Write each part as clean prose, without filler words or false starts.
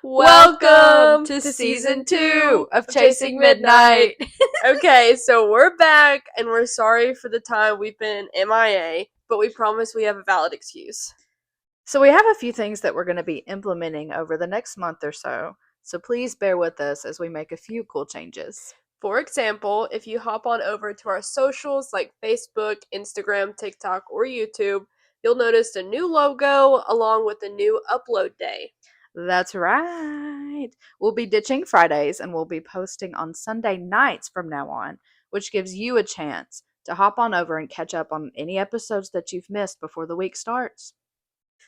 Welcome to season 2 of Chasing Midnight. Okay, so we're back and we're sorry for the time we've been MIA, but we promise we have a valid excuse. So we have a few things that we're going to be implementing over the next month or so please bear with us as we make a few cool changes. For example, if you hop on over to our socials like Facebook, Instagram, TikTok, or YouTube, you'll notice a new logo along with a new upload day. That's right. We'll be ditching Fridays and we'll be posting on Sunday nights from now on, which gives you a chance to hop on over and catch up on any episodes that you've missed before the week starts.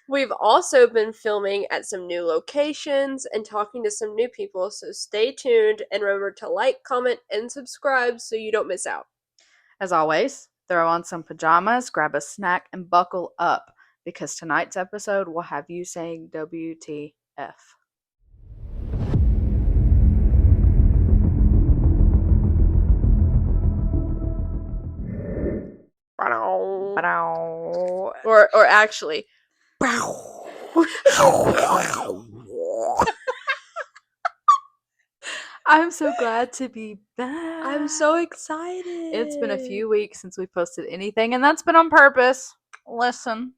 We've also been filming at some new locations and talking to some new people, so stay tuned and remember to like, comment, and subscribe so you don't miss out. As always, throw on some pajamas, grab a snack, and buckle up because tonight's episode will have you saying WTF. Or actually, I'm so glad to be back. I'm so excited. It's been a few weeks since we posted anything, and that's been on purpose. Listen,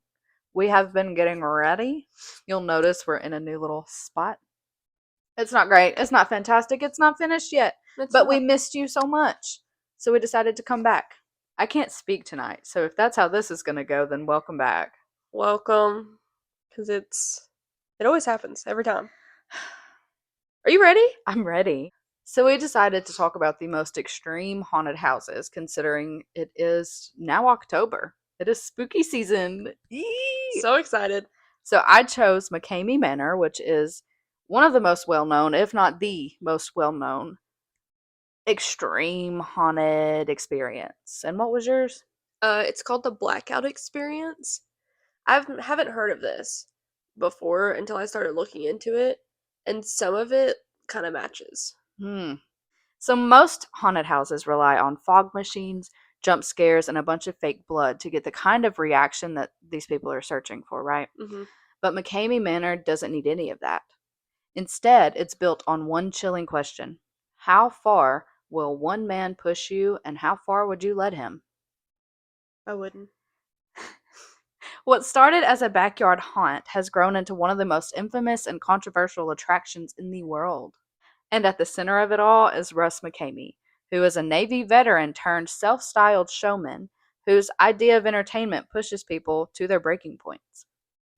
we have been getting ready. You'll notice we're in a new little spot. It's not great. It's not fantastic. It's not finished yet. But we missed you so much. So we decided to come back. I can't speak tonight, so if that's how this is going to go, then welcome back. Welcome. Because it always happens, every time. Are you ready? I'm ready. So we decided to talk about the most extreme haunted houses, considering it is now October. It is spooky season. Yee! So excited. So I chose McKamey Manor, which is one of the most well-known, if not the most well-known, extreme haunted experience. And what was yours? It's called the Blackout experience. I haven't heard of this before until I started looking into it, and some of it kind of matches. So most haunted houses rely on fog machines, jump scares, and a bunch of fake blood to get the kind of reaction that these people are searching for, right? Mm-hmm. But McKamey Manor doesn't need any of that. Instead, it's built on one chilling question. How far will one man push you, and how far would you let him? I wouldn't. What started as a backyard haunt has grown into one of the most infamous and controversial attractions in the world. And at the center of it all is Russ McKamey, who is a Navy veteran turned self-styled showman whose idea of entertainment pushes people to their breaking points.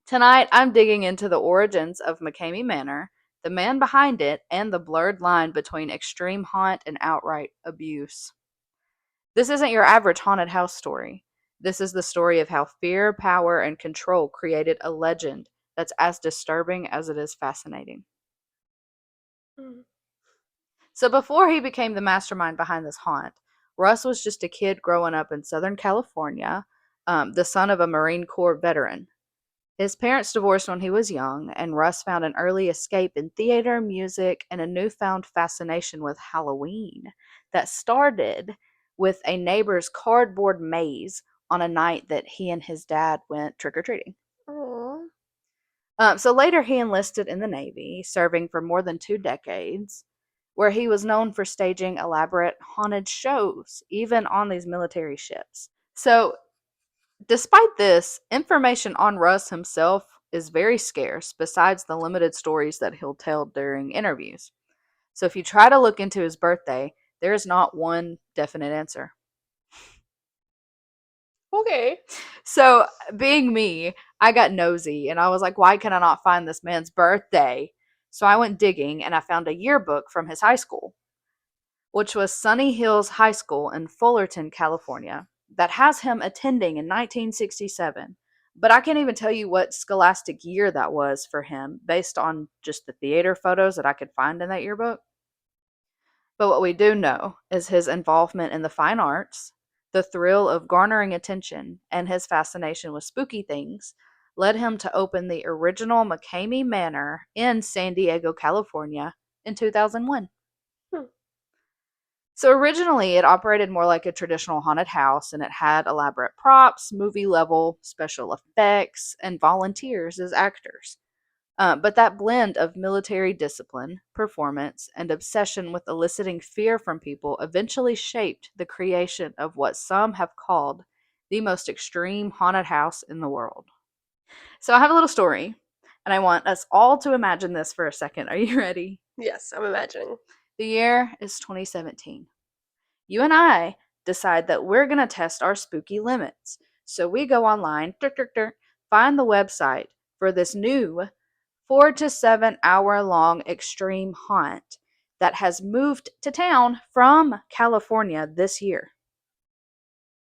Tonight, I'm digging into the origins of McKamey Manor, the man behind it, and the blurred line between extreme haunt and outright abuse. This isn't your average haunted house story. This is the story of how fear, power, and control created a legend that's as disturbing as it is fascinating. So before he became the mastermind behind this haunt, Russ was just a kid growing up in Southern California, the son of a Marine Corps veteran. His parents divorced when he was young, and Russ found an early escape in theater, music, and a newfound fascination with Halloween that started with a neighbor's cardboard maze on a night that he and his dad went trick-or-treating. So later he enlisted in the Navy, serving for more than 2 decades, where he was known for staging elaborate haunted shows, even on these military ships. So despite this, information on Russ himself is very scarce, besides the limited stories that he'll tell during interviews. So if you try to look into his birthday, there is not one definite answer. Okay. So, being me, I got nosy and I was like, why can I not find this man's birthday? So I went digging and I found a yearbook from his high school, which was Sunny Hills High School in Fullerton, California, that has him attending in 1967. But I can't even tell you what scholastic year that was for him based on just the theater photos that I could find in that yearbook. But what we do know is his involvement in the fine arts, the thrill of garnering attention, and his fascination with spooky things led him to open the original McKamey Manor in San Diego, California in 2001. So originally it operated more like a traditional haunted house, and it had elaborate props, movie level special effects, and volunteers as actors. But that blend of military discipline, performance, and obsession with eliciting fear from people eventually shaped the creation of what some have called the most extreme haunted house in the world. So I have a little story, and I want us all to imagine this for a second. Are you ready? Yes, I'm imagining. The year is 2017. You and I decide that we're going to test our spooky limits. So we go online, find the website for this new 4 to 7 hour long extreme haunt that has moved to town from California this year.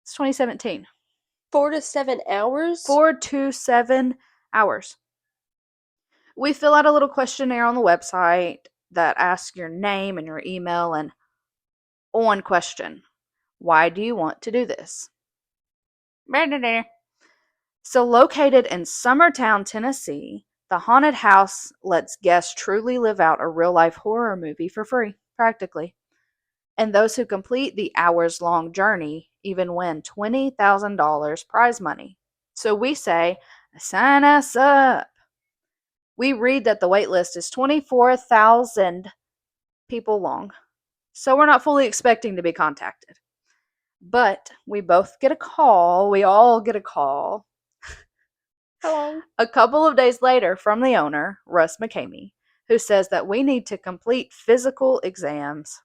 It's 2017. 4 to 7 hours? 4 to 7 hours. We fill out a little questionnaire on the website that asks your name and your email and one question. Why do you want to do this? So, located in Summertown, Tennessee, the haunted house lets guests truly live out a real life horror movie for free, practically. And those who complete the hours long journey even win $20,000 prize money. So we say, sign us up. We read that the wait list is 24,000 people long. So we're not fully expecting to be contacted. But we both get a call. We all get a call. Hello. A couple of days later from the owner, Russ McKamey, who says that we need to complete physical exams.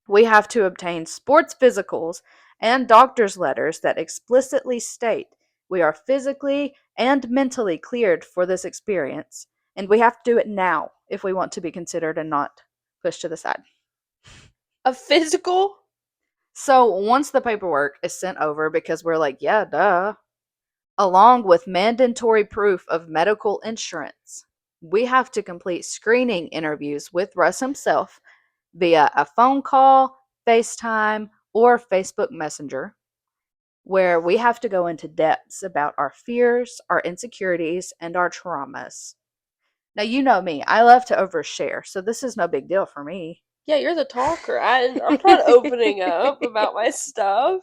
We have to obtain sports physicals and doctor's letters that explicitly state we are physically and mentally cleared for this experience, and we have to do it now if we want to be considered and not pushed to the side. A physical? So once the paperwork is sent over, because we're like, yeah, duh, along with mandatory proof of medical insurance, we have to complete screening interviews with Russ himself via a phone call, FaceTime, or Facebook Messenger, where we have to go into depths about our fears, our insecurities, and our traumas. Now, you know me, I love to overshare, so this is no big deal for me. Yeah, you're the talker. I'm not opening up about my stuff.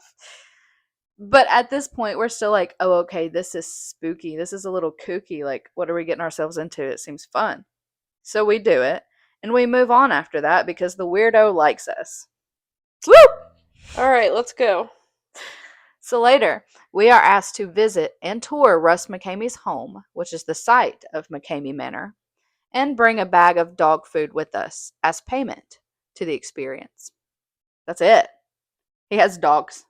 But at this point, we're still like, oh, okay, this is spooky. This is a little kooky. Like, what are we getting ourselves into? It seems fun. So we do it, and we move on after that because the weirdo likes us. Woo! All right, let's go. So later, we are asked to visit and tour Russ McKamey's home, which is the site of McKamey Manor, and bring a bag of dog food with us as payment to the experience. That's it. He has dogs.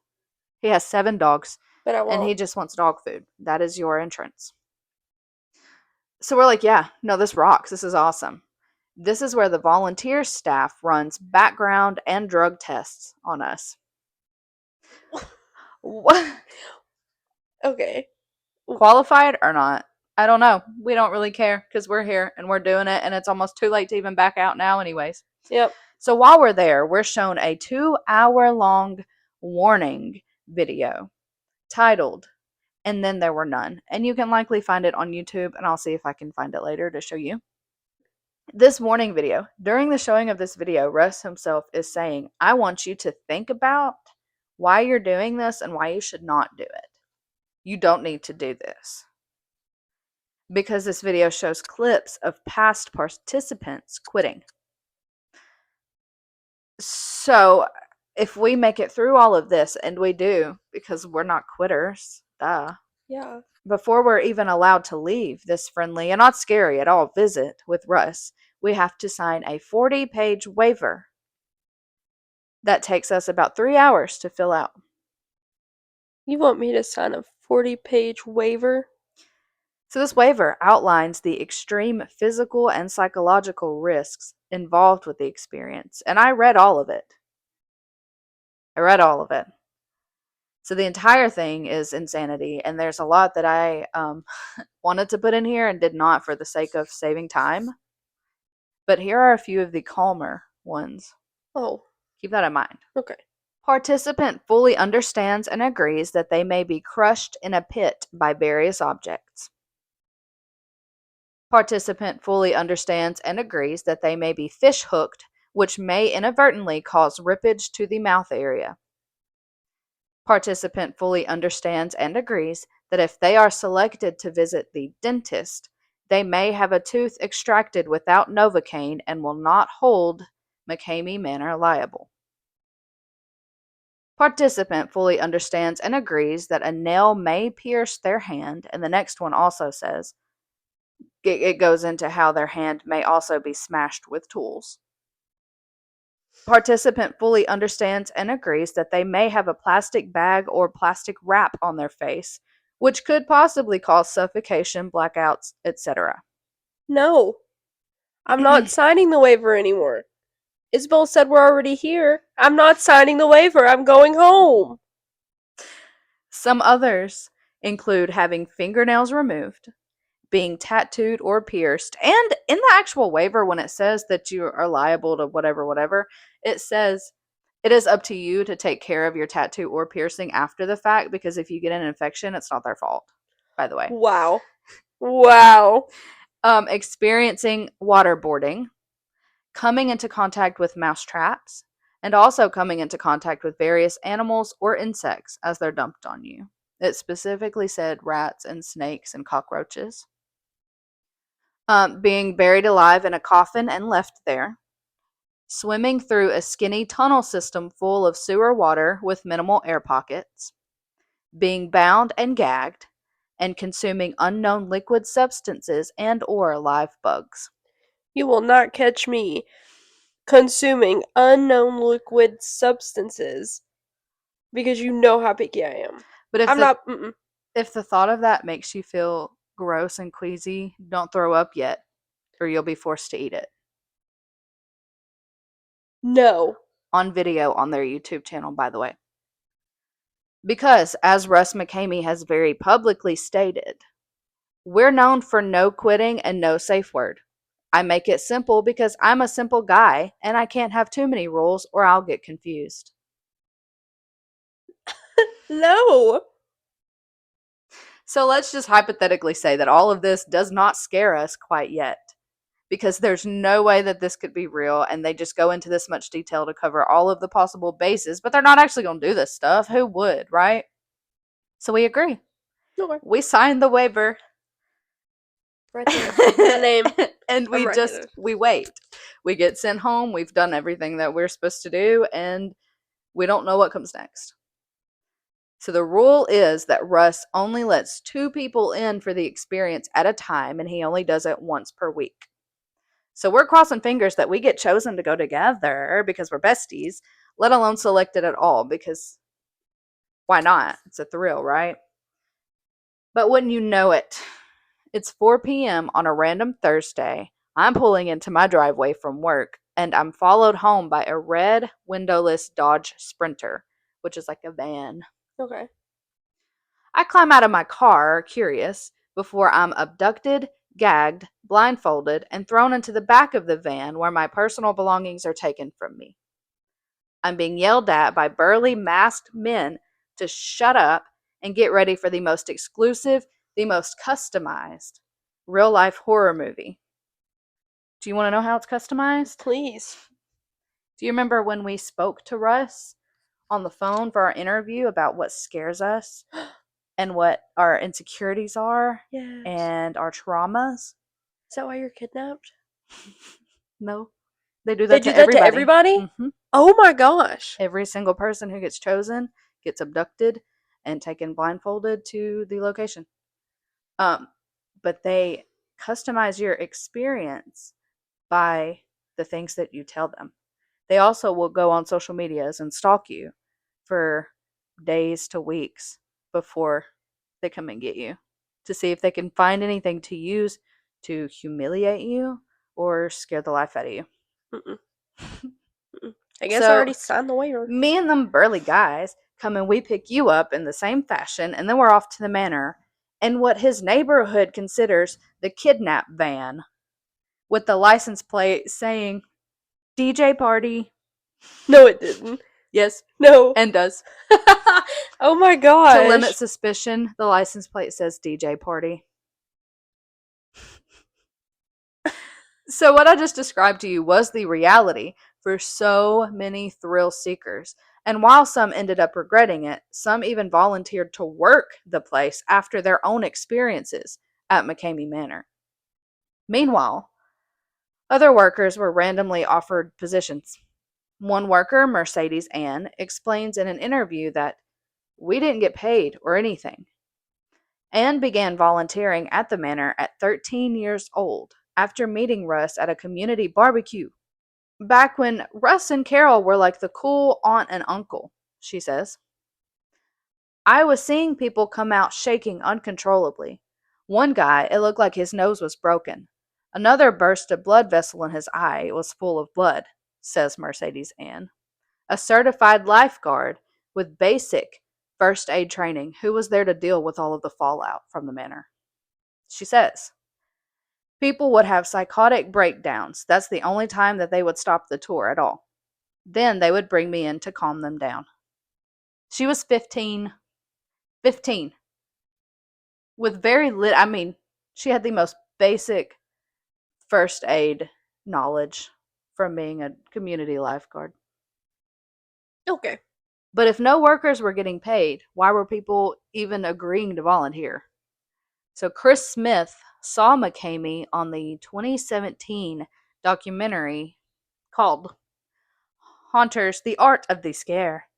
He has 7 dogs, But I won't. and he just wants dog food. That is your entrance. So we're like, yeah, no, this rocks. This is awesome. This is where the volunteer staff runs background and drug tests on us. What? Okay. Qualified or not? I don't know. We don't really care because we're here and we're doing it, and it's almost too late to even back out now, anyways. Yep. So while we're there, we're shown a 2 hour long warning video titled "And Then There Were None." And you can likely find it on YouTube, and I'll see if I can find it later to show you. This warning video, during the showing of this video, Russ himself is saying, I want you to think about why you're doing this and why you should not do it. You don't need to do this. Because this video shows clips of past participants quitting. So, if we make it through all of this, and we do, because we're not quitters, duh. Yeah. Before we're even allowed to leave this friendly and not scary at all visit with Russ, we have to sign a 40-page waiver that takes us about 3 hours to fill out. You want me to sign a 40-page waiver? So this waiver outlines the extreme physical and psychological risks involved with the experience, and I read all of it. So the entire thing is insanity, and there's a lot that I wanted to put in here and did not for the sake of saving time. But here are a few of the calmer ones. Oh. Keep that in mind. Okay. Participant fully understands and agrees that they may be crushed in a pit by various objects. Participant fully understands and agrees that they may be fish hooked, which may inadvertently cause rippage to the mouth area. Participant fully understands and agrees that if they are selected to visit the dentist, they may have a tooth extracted without Novocaine and will not hold McKamey Manor liable. Participant fully understands and agrees that a nail may pierce their hand, and the next one also says it goes into how their hand may also be smashed with tools. Participant fully understands and agrees that they may have a plastic bag or plastic wrap on their face, which could possibly cause suffocation, blackouts, etc. No, I'm not signing the waiver anymore. Isabel said we're already here. I'm not signing the waiver. I'm going home. Some others include having fingernails removed, being tattooed or pierced, and in the actual waiver, when it says that you are liable to whatever, it says it is up to you to take care of your tattoo or piercing after the fact, because if you get an infection, it's not their fault, by the way. Wow. Wow. Experiencing waterboarding, coming into contact with mouse traps, and also coming into contact with various animals or insects as they're dumped on you. It specifically said rats and snakes and cockroaches. Being buried alive in a coffin and left there. Swimming through a skinny tunnel system full of sewer water with minimal air pockets. Being bound and gagged, and consuming unknown liquid substances and or live bugs. You will not catch me consuming unknown liquid substances because you know how picky I am. But I'm not. if the thought of that makes you feel gross and queasy, don't throw up yet, or you'll be forced to eat it. No. On video on their YouTube channel, by the way. Because, as Russ McKamey has very publicly stated, we're known for no quitting and no safe word. I make it simple because I'm a simple guy and I can't have too many rules or I'll get confused. No. So let's just hypothetically say that all of this does not scare us quite yet, because there's no way that this could be real, and they just go into this much detail to cover all of the possible bases, but they're not actually going to do this stuff. Who would, right? So we agree. Okay. We signed the waiver. Right there. The name. And we wait. We get sent home. We've done everything that we're supposed to do, and we don't know what comes next. So the rule is that Russ only lets 2 people in for the experience at a time, and he only does it once per week. So we're crossing fingers that we get chosen to go together because we're besties, let alone selected at all, because why not? It's a thrill, right? But wouldn't you know it, it's 4 p.m. on a random Thursday. I'm pulling into my driveway from work, and I'm followed home by a red windowless Dodge Sprinter, which is like a van. Okay. I climb out of my car, curious, before I'm abducted, gagged, blindfolded, and thrown into the back of the van where my personal belongings are taken from me. I'm being yelled at by burly masked men to shut up and get ready for the most exclusive, the most customized real-life horror movie. Do you want to know how it's customized? Please. Do you remember when we spoke to Russ on the phone for our interview about what scares us and what our insecurities are? Yes. And our traumas? Is that why you're kidnapped? No. They do that to everybody. everybody? Mm-hmm. Oh my gosh. Every single person who gets chosen gets abducted and taken blindfolded to the location. But they customize your experience by the things that you tell them. They also will go on social medias and stalk you for days to weeks before they come and get you, to see if they can find anything to use to humiliate you or scare the life out of you. I guess I already signed the waiver. Me and them burly guys come and we pick you up in the same fashion, and then we're off to the manor in what his neighborhood considers the kidnap van, with the license plate saying DJ party. No, it didn't. Yes. No. And does. Oh my gosh. To limit suspicion, the license plate says DJ party. So what I just described to you was the reality for so many thrill seekers. And while some ended up regretting it, some even volunteered to work the place after their own experiences at McKamey Manor. Meanwhile, other workers were randomly offered positions. One worker, Mercedes Ann, explains in an interview that we didn't get paid or anything. Ann began volunteering at the manor at 13 years old after meeting Russ at a community barbecue. Back when Russ and Carol were like the cool aunt and uncle, she says. I was seeing people come out shaking uncontrollably. One guy, it looked like his nose was broken. Another burst a blood vessel in his eye. It was full of blood, says Mercedes Ann, a certified lifeguard with basic first aid training who was there to deal with all of the fallout from the manor. She says, people would have psychotic breakdowns. That's the only time that they would stop the tour at all. Then they would bring me in to calm them down. She was 15. 15. With very little, she had the most basic first aid knowledge from being a community lifeguard. Okay. But if no workers were getting paid, why were people even agreeing to volunteer? So Chris Smith saw McKamey on the 2017 documentary called Haunters, The Art of the Scare.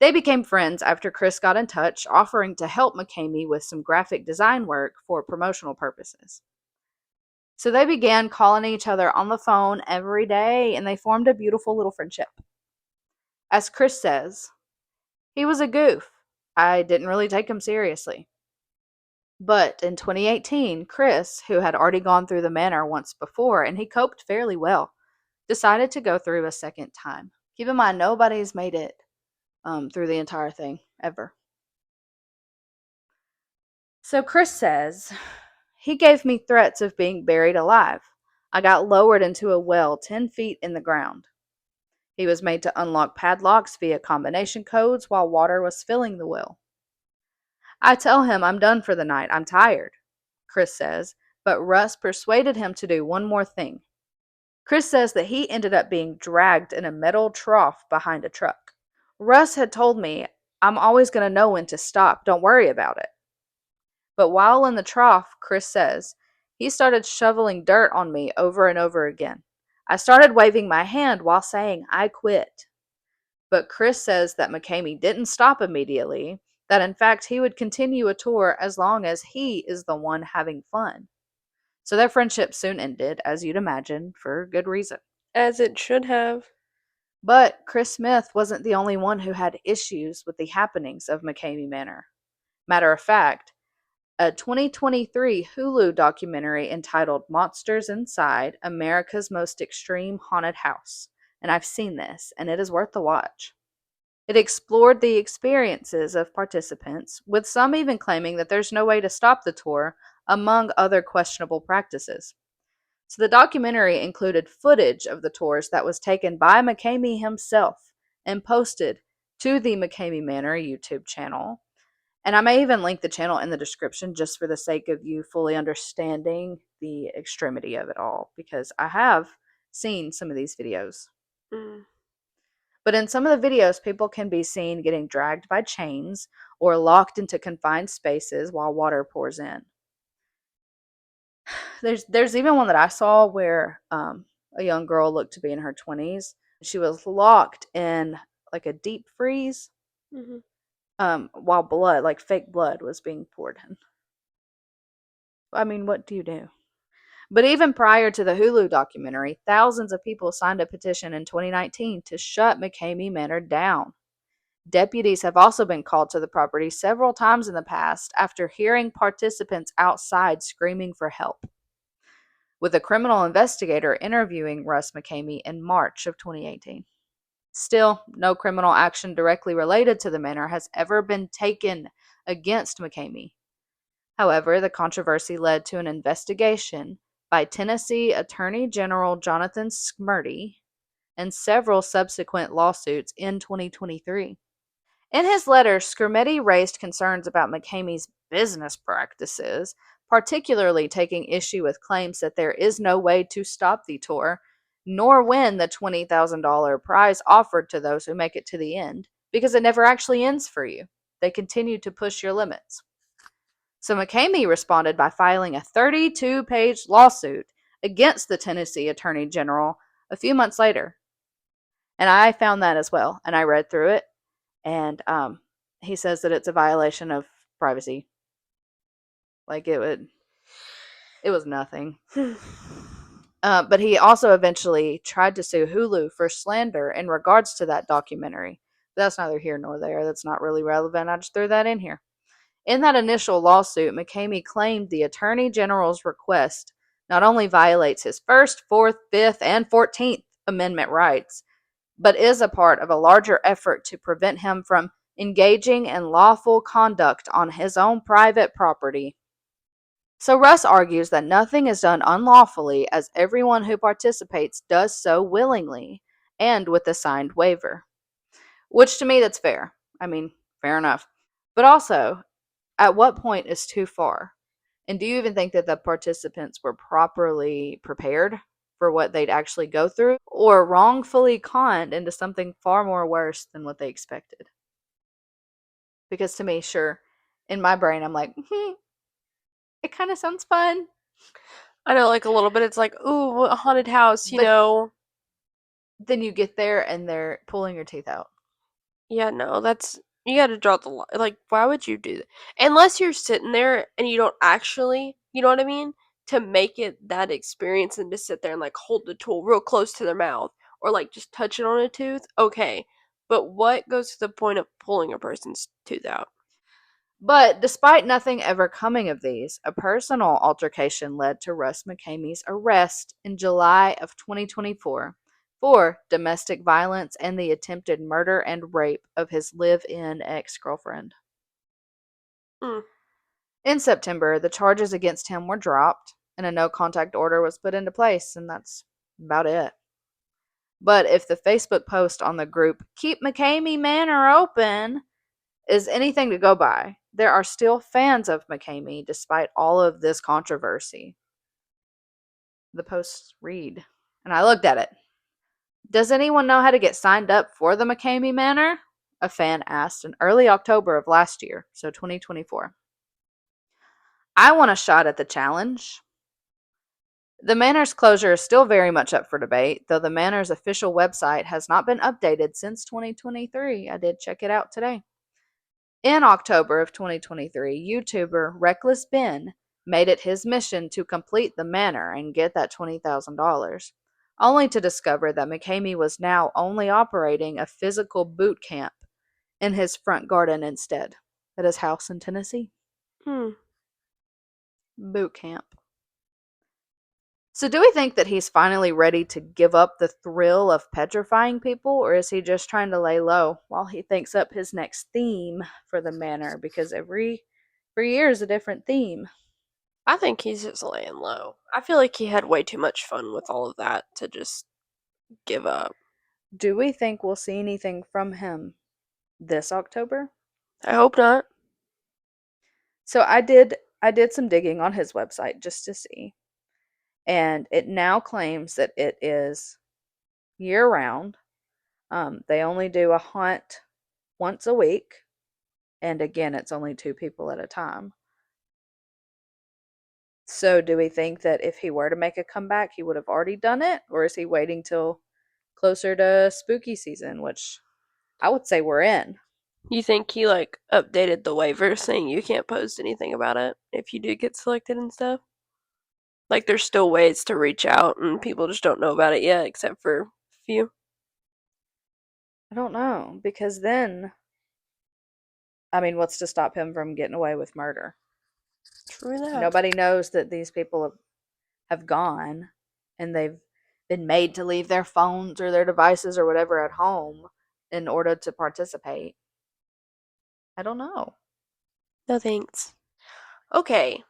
They became friends after Chris got in touch, offering to help McKamey with some graphic design work for promotional purposes. So they began calling each other on the phone every day, and they formed a beautiful little friendship. As Chris says, he was a goof. I didn't really take him seriously. But in 2018, Chris, who had already gone through the manor once before and he coped fairly well, decided to go through a second time. Keep in mind, nobody's made it through the entire thing ever. So Chris says, he gave me threats of being buried alive. I got lowered into a well 10 feet in the ground. He was made to unlock padlocks via combination codes while water was filling the well. I tell him I'm done for the night. I'm tired, Chris says, but Russ persuaded him to do one more thing. Chris says that he ended up being dragged in a metal trough behind a truck. Russ had told me, I'm always going to know when to stop. Don't worry about it. But while in the trough, Chris says, he started shoveling dirt on me over and over again. I started waving my hand while saying, I quit. But Chris says that McKamey didn't stop immediately, that in fact he would continue a tour as long as he is the one having fun. So their friendship soon ended, as you'd imagine, for good reason. As it should have. But Chris Smith wasn't the only one who had issues with the happenings of McKamey Manor. Matter of fact, a 2023 Hulu documentary entitled Monsters Inside America's Most Extreme Haunted House. And I've seen this, and it is worth the watch. It explored the experiences of participants, with some even claiming that there's no way to stop the tour, among other questionable practices. So the documentary included footage of the tours that was taken by McKamey himself and posted to the McKamey Manor YouTube channel. And I may even link the channel in the description just for the sake of you fully understanding the extremity of it all, because I have seen some of these videos. But in some of the videos, people can be seen getting dragged by chains or locked into confined spaces while water pours in. There's even one that I saw where a young girl looked to be in her 20s. She was locked in like a deep freeze. While blood, like fake blood, was being poured in. I mean, what do you do? But even prior to the Hulu documentary, thousands of people signed a petition in 2019 to shut McKamey Manor down. Deputies have also been called to the property several times in the past after hearing participants outside screaming for help, with a criminal investigator interviewing Russ McKamey in March of 2018. Still, no criminal action directly related to the manor has ever been taken against McKamey. However, the controversy led to an investigation by Tennessee Attorney General Jonathan Smirty and several subsequent lawsuits in 2023. In his letter, Skrmetti raised concerns about McKamey's business practices, particularly taking issue with claims that there is no way to stop the tour, nor win the $20,000 prize offered to those who make it to the end, because it never actually ends for you. They continue to push your limits. So McKamey responded by filing a 32-page lawsuit against the Tennessee Attorney General a few months later. And I found that as well, and I read through it, and he says that it's a violation of privacy. Like it was nothing. But he also eventually tried to sue Hulu for slander in regards to that documentary. But that's neither here nor there. That's not really relevant. I just threw that in here. In that initial lawsuit, McKamey claimed the Attorney General's request not only violates his First, Fourth, Fifth, and 14th Amendment rights, but is a part of a larger effort to prevent him from engaging in lawful conduct on his own private property. So Russ argues that nothing is done unlawfully, as everyone who participates does so willingly and with a signed waiver. Which to me, that's fair. I mean, fair enough. But also, at what point is too far? And do you even think that the participants were properly prepared for what they'd actually go through, or wrongfully conned into something far more worse than what they expected? Because to me, sure, in my brain, I'm like, it kind of sounds fun. I know, like a little bit. It's like, ooh, a haunted house, you But know. then you get there and they're pulling your teeth out. Yeah, no, that's you got to draw the line. Like, why would you do that? Unless you're sitting there and you don't actually, you know what I mean, to make it that experience and to sit there and like hold the tool real close to their mouth or like just touch it on a tooth. Okay, but what goes to the point of pulling a person's tooth out? But despite nothing ever coming of these, a personal altercation led to Russ McKamey's arrest in July of 2024 for domestic violence and the attempted murder and rape of his live-in ex-girlfriend. Mm. In September, the charges against him were dropped and a no-contact order was put into place, and that's about it. But if the Facebook post on the group "Keep McKamey Manor Open" is anything to go by, there are still fans of McKamey despite all of this controversy. The posts read, and I looked at it. Does anyone know how to get signed up for the McKamey Manor? A fan asked in early October of last year, so 2024. I want a shot at the challenge. The Manor's closure is still very much up for debate, though the Manor's official website has not been updated since 2023. I did check it out today. In October of 2023, YouTuber Reckless Ben made it his mission to complete the manor and get that $20,000, only to discover that McKamey was now only operating a physical boot camp in his front garden instead, at his house in Tennessee. Hmm. Boot camp. So do we think that he's finally ready to give up the thrill of petrifying people, or is he just trying to lay low while he thinks up his next theme for the manor? Because every year is a different theme. I think he's just laying low. I feel like he had way too much fun with all of that to just give up. Do we think we'll see anything from him this October? I hope not. So I did some digging on his website just to see, and it now claims that it is year round. They only do a hunt once a week, and again, it's only two people at a time. So, do we think that if he were to make a comeback, he would have already done it, or is he waiting till closer to spooky season, which I would say we're in? You think he like updated the waiver saying you can't post anything about it if you do get selected and stuff? Like there's still ways to reach out and people just don't know about it yet, except for a few. I don't know, because then, I mean, what's to stop him from getting away with murder? True that. Nobody knows that these people have gone and they've been made to leave their phones or their devices or whatever at home in order to participate. I don't know. No thanks. Okay,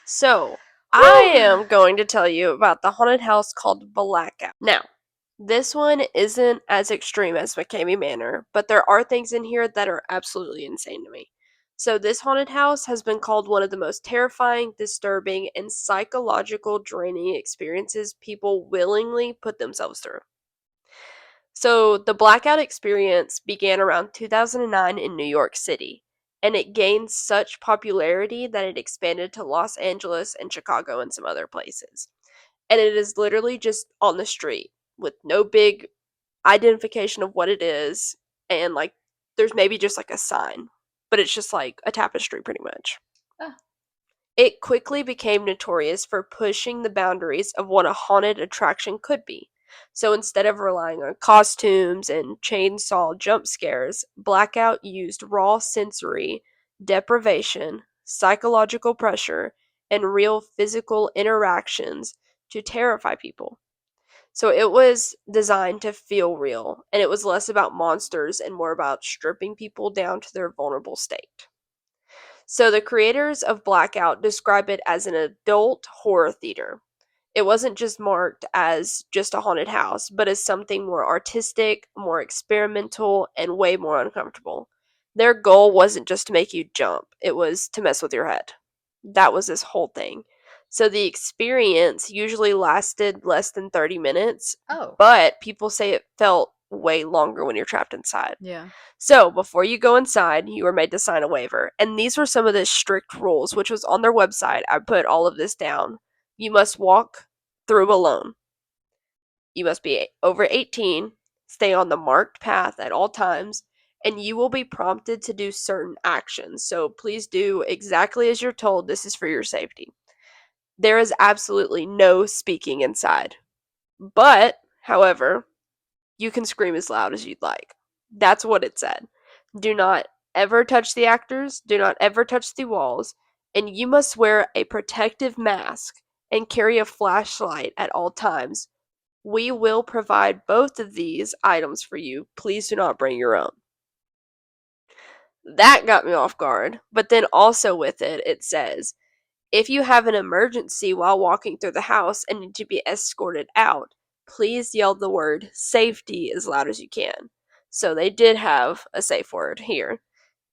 so I Whew. am going to tell you about the haunted house called Blackout. Now, this one isn't as extreme as McKamey Manor, but there are things in here that are absolutely insane to me. So, this haunted house has been called one of the most terrifying, disturbing, and psychological draining experiences people willingly put themselves through. So, the Blackout experience began around 2009 in New York City. and it gained such popularity that it expanded to Los Angeles and Chicago and some other places. And it is literally just on the street with no big identification of what it is, and like there's maybe just like a sign, but it's just like a tapestry pretty much. Ah. It quickly became notorious for pushing the boundaries of what a haunted attraction could be. So instead of relying on costumes and chainsaw jump scares, Blackout used raw sensory deprivation, psychological pressure, and real physical interactions to terrify people. So it was designed to feel real, and it was less about monsters and more about stripping people down to their vulnerable state. So the creators of Blackout describe it as an adult horror theater. It wasn't just marked as just a haunted house, but as something more artistic, more experimental, and way more uncomfortable. Their goal wasn't just to make you jump, it was to mess with your head. That was this whole thing. So the experience usually lasted less than 30 minutes, Oh. but people say it felt way longer when you're trapped inside. Yeah. So, before you go inside, you are made to sign a waiver. And these were some of the strict rules, which was on their website. I put all of this down. You must walk through alone. You must be over 18, stay on the marked path at all times, and you will be prompted to do certain actions. So, please do exactly as you're told. This is for your safety. There is absolutely no speaking inside. But, however, you can scream as loud as you'd like. That's what it said. Do not ever touch the actors, do not ever touch the walls, and you must wear a protective mask and carry a flashlight at all times. We will provide both of these items for you. Please do not bring your own. That got me off guard. But then also with it, it says if you have an emergency while walking through the house and need to be escorted out, please yell the word safety as loud as you can. So they did have a safe word here.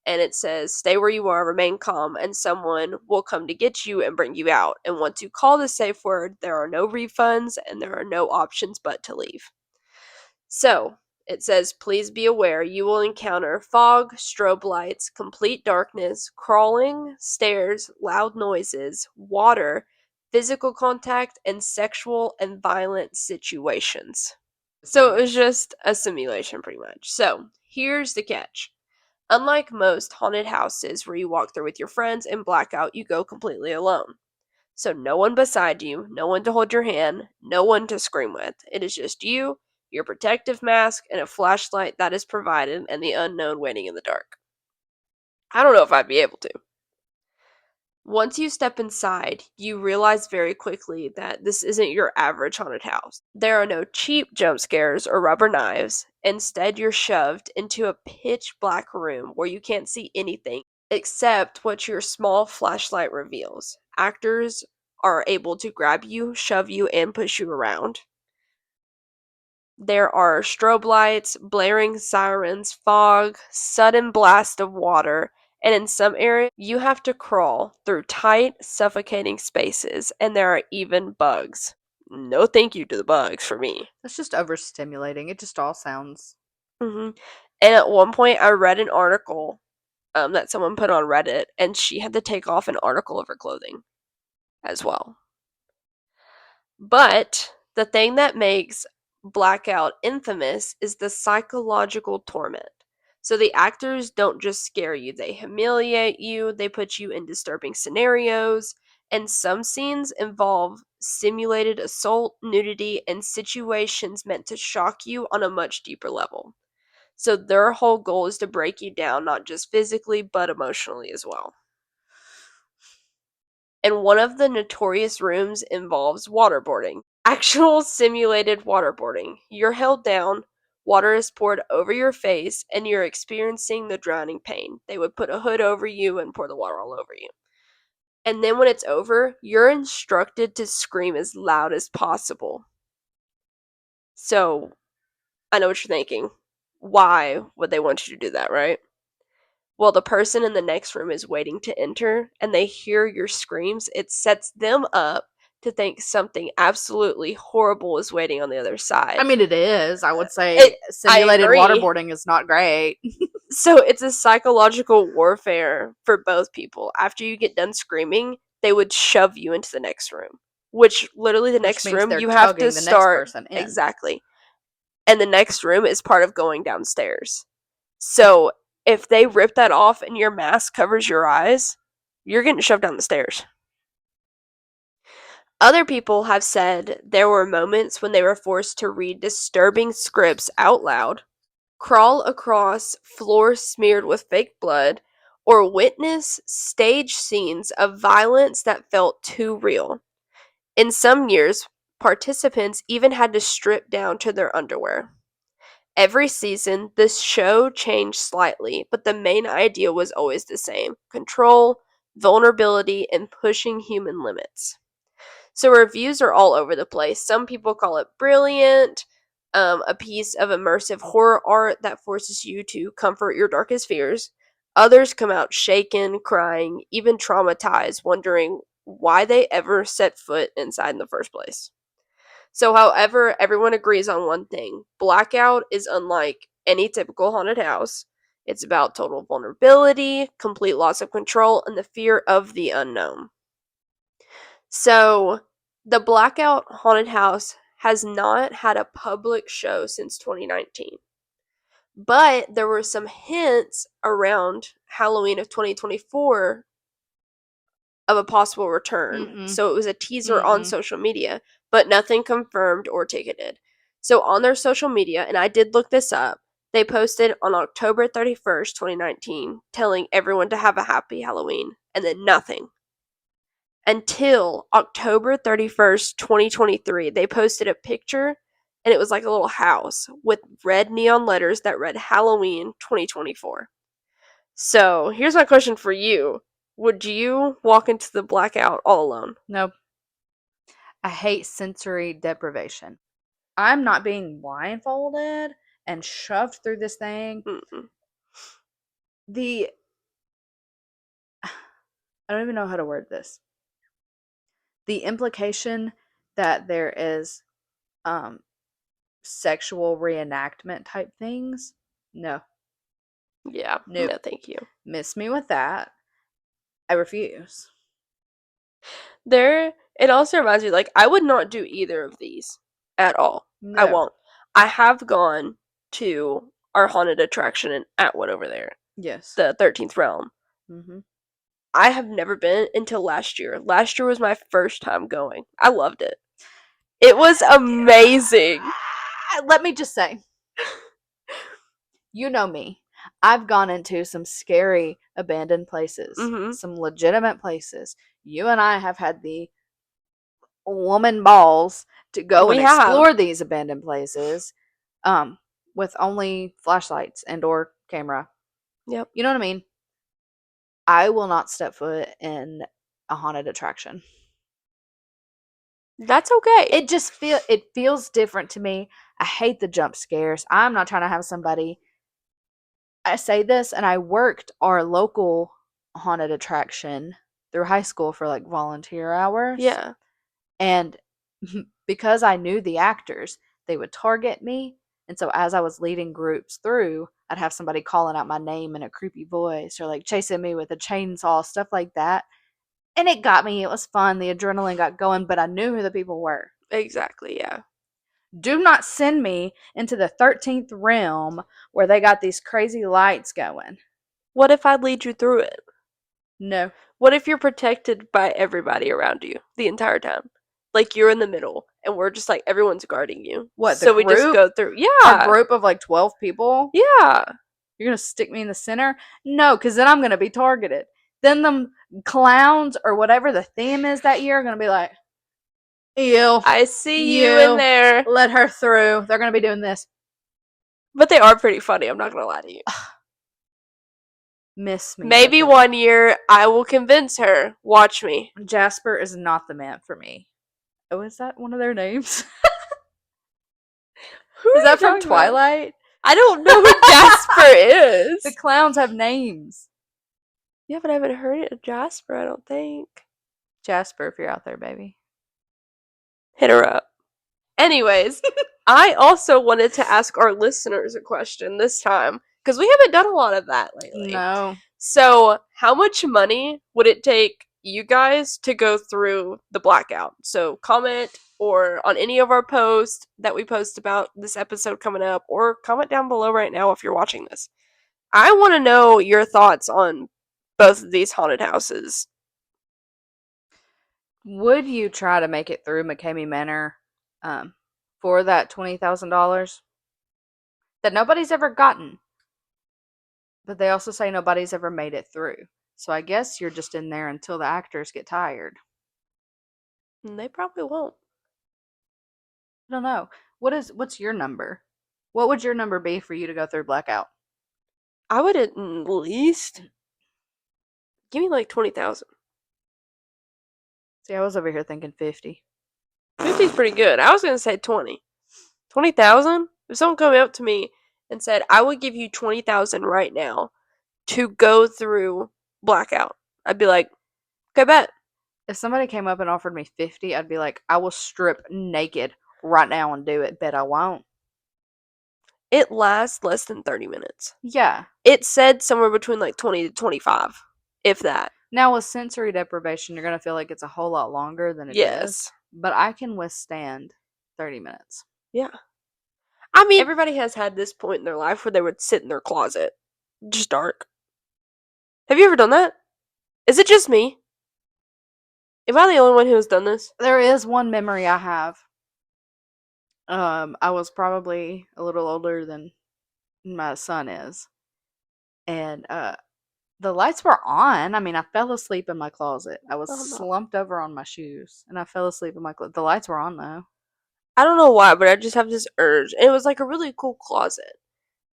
And it says, stay where you are, remain calm, and someone will come to get you and bring you out. And once you call the safe word, there are no refunds and there are no options but to leave. So, it says, please be aware you will encounter fog, strobe lights, complete darkness, crawling, stairs, loud noises, water, physical contact, and sexual and violent situations. So, it was just a simulation pretty much. So, here's the catch. Unlike most haunted houses where you walk through with your friends and Blackout, you go completely alone. So no one beside you, no one to hold your hand, no one to scream with. It is just you, your protective mask, and a flashlight that is provided, and the unknown waiting in the dark. I don't know if I'd be able to. Once you step inside, you realize very quickly that this isn't your average haunted house. There are no cheap jump scares or rubber knives. Instead, you're shoved into a pitch black room where you can't see anything except what your small flashlight reveals. Actors are able to grab you, shove you, and push you around. There are strobe lights, blaring sirens, fog, sudden blast of water, and in some areas you have to crawl through tight, suffocating spaces, and there are even bugs. No thank you to the bugs for me. That's just overstimulating. It just all sounds. And at one point, I read an article that someone put on Reddit, and she had to take off an article of her clothing as well. But the thing that makes Blackout infamous is the psychological torment. So the actors don't just scare you, they humiliate you, they put you in disturbing scenarios, and some scenes involve simulated assault, nudity, and situations meant to shock you on a much deeper level. So their whole goal is to break you down, not just physically, but emotionally as well. And one of the notorious rooms involves waterboarding. Actual simulated waterboarding. You're held down, water is poured over your face, and you're experiencing the drowning pain. They would put a hood over you and pour the water all over you. And then when it's over, you're instructed to scream as loud as possible. So, I know what you're thinking. Why would they want you to do that, right? Well, the person in the next room is waiting to enter and they hear your screams. It sets them up to think something absolutely horrible is waiting on the other I side. mean, it is. I would It, say I simulated agree. waterboarding is not great. So it's a psychological warfare for both people. After you get done screaming, they would shove you into the next room, which literally the Which next means room they're you have to tugging the next start person in. exactly. And the next room is part of going downstairs. So if they rip that off and your mask covers your eyes, you're getting shoved down the stairs. Other people have said there were moments when they were forced to read disturbing scripts out loud, crawl across floors smeared with fake blood, or witness stage scenes of violence that felt too real. In some years, participants even had to strip down to their underwear. Every season, this show changed slightly, but the main idea was always the same: control, vulnerability, and pushing human limits. So reviews are all over the place. Some people call it brilliant, a piece of immersive horror art that forces you to comfort your darkest fears. Others come out shaken, crying, even traumatized, wondering why they ever set foot inside in the first place. So, however, everyone agrees on one thing: Blackout is unlike any typical haunted house. It's about total vulnerability, complete loss of control, and the fear of the unknown. So, the Blackout Haunted House has not had a public show since 2019. But there were some hints around Halloween of 2024 of a possible return. Mm-mm. So it was a teaser on Mm-mm. social media, but nothing confirmed or ticketed. So on their social media, and I did look this up, they posted on October 31st, 2019, telling everyone to have a happy Halloween, and then nothing. Until October 31st, 2023, they posted a picture, and it was like a little house with red neon letters that read Halloween 2024. So here's my question for you: would you walk into the Blackout all alone? Nope. I hate sensory deprivation. I'm not being blindfolded and shoved through this thing. Mm-mm. The I don't even know how to word this. The implication that there is um sexual reenactment type things. No. Yeah, Nope. no, thank you. Miss me with that. I refuse. It also reminds me, like, I would not do either of these at all. I No. won't. I have gone to our haunted attraction in Atwood over there, Yes. the 13th Realm. Mm-hmm. I have never been until last year. Last year was my first time going. I loved it. It was amazing. Let me just say, you know me. I've gone into some scary abandoned places, Mm-hmm. some legitimate places. You and I have had the woman balls to go We and have. explore these abandoned places um with only flashlights and or camera. Yep. You know what I mean? I will not step foot in a haunted attraction. That's okay. It feels different to me. I hate the jump scares. I'm not trying to have somebody. I say this, and I worked our local haunted attraction through high school for like volunteer hours. Yeah. And because I knew the actors, they would target me. And so as I was leading groups through, I'd have somebody calling out my name in a creepy voice or like chasing me with a chainsaw, stuff like that. And it got me. It was fun. The adrenaline got going, but I knew who the people were. Exactly, yeah. Do not send me into the 13th realm where they got these crazy lights going. What if I lead you through it? No. What if you're protected by everybody around you the entire time? Like you're in the middle and we're just like everyone's guarding you. What, the So we just group? go through. Our Yeah. group of like 12 people? Yeah. You're going to stick me in the center? No, because then I'm going to be targeted. Then them clowns or whatever the theme is that year are going to be like, you, I see you in you, there. let her through. They're going to be doing this. But they are pretty funny, I'm not gonna lie to you. Miss me with Maybe it. one year I will convince her. Watch me. Jasper is not the man for me. Oh, is that one of their names? Who Is are you that from talking about? Twilight? I don't know who Jasper The is. clowns have names. Yeah, but I haven't heard of Jasper, I don't think. Jasper, if you're out there, baby. Hit her up. Anyways, I also wanted to ask our listeners a question this time because we haven't done a lot of that lately. No. So, how much money would it take you guys to go through the Blackout? So, comment or on any of our posts that we post about this episode coming up, or comment down below right now if you're watching this. I want to know your thoughts on both of these haunted houses. Would you try to make it through McKamey Manor um, for that $20,000 that nobody's ever gotten? But they also say nobody's ever made it through. So I guess you're just in there until the actors get tired. And they probably won't. I don't know. What's your number? What would your number be for you to go through Blackout? I would at least give me like 20,000. See, I was over here thinking 50. 50 is pretty good. I was gonna say 20. 20,000? If someone came up to me and said, I would give you 20,000 right now to go through Blackout, I'd be like, okay, bet. If somebody came up and offered me 50, I'd be like, I will strip naked right now and do it. Bet I won't. It lasts less than 30 minutes. Yeah. It said somewhere between like 20 to 25, if that. Now with sensory deprivation, you're gonna feel like it's a whole lot longer than it is. Yes. But I can withstand 30 minutes. Yeah. I mean, everybody has had this point in their life where they would sit in their closet. Just dark. Have you ever done that? Is it just me? Am I the only one who has done this? There is one memory I have. I was probably a little older than my son is. And the lights were on. I mean, I fell asleep in my closet. I was Oh, no. slumped over on my shoes and I fell asleep in my closet. The lights were on though. I don't know why, but I just have this urge. And it was like a really cool closet.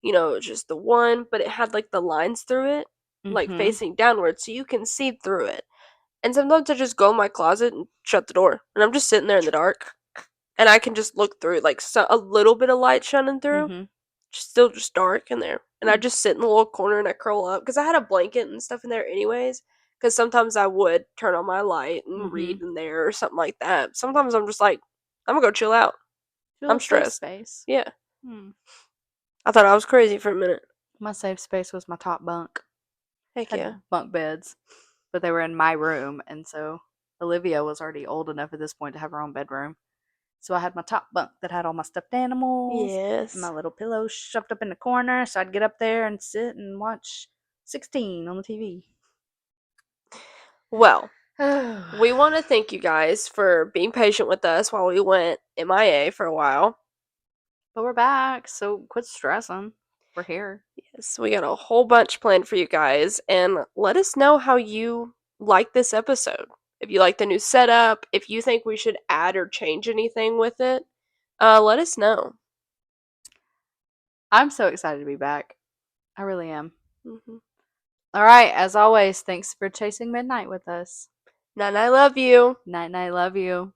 You know, just the one, but it had like the lines through it, like Mhm. facing downward, so you can see through it. And sometimes I just go in my closet and shut the door, and I'm just sitting there in the dark, and I can just look through, like a little bit of light shining through, Mhm. still just dark in there. And I Hmm. just sit in the little corner and I curl up because I had a blanket and stuff in there anyways. Because sometimes I would turn on my light and read Mhm. in there or something like that. Sometimes I'm just like, I'm gonna go chill out. Feel I'm a safe stressed. space. Yeah, Hmm. I thought I was crazy for a minute. My safe space was my top bunk. Heck yeah. Had bunk beds, but they were in my room, and so Olivia was already old enough at this point to have her own bedroom. So I had my top bunk that had all my stuffed animals and my Yes. little pillow shoved up in the corner. So I'd get up there and sit and watch 16 on the TV. Well, But we want to thank you guys for being patient with us while we went MIA for a while. we're back, so quit stressing. We're here. Yes, we got a whole bunch planned for you guys, and let us know how you like this episode. If you like the new setup, if you think we should add or change anything with it, let us know. I'm so excited to be back. I really am. Mm-hmm. All right, as always, thanks for chasing midnight with us. Nine, I love you. Night night, love you.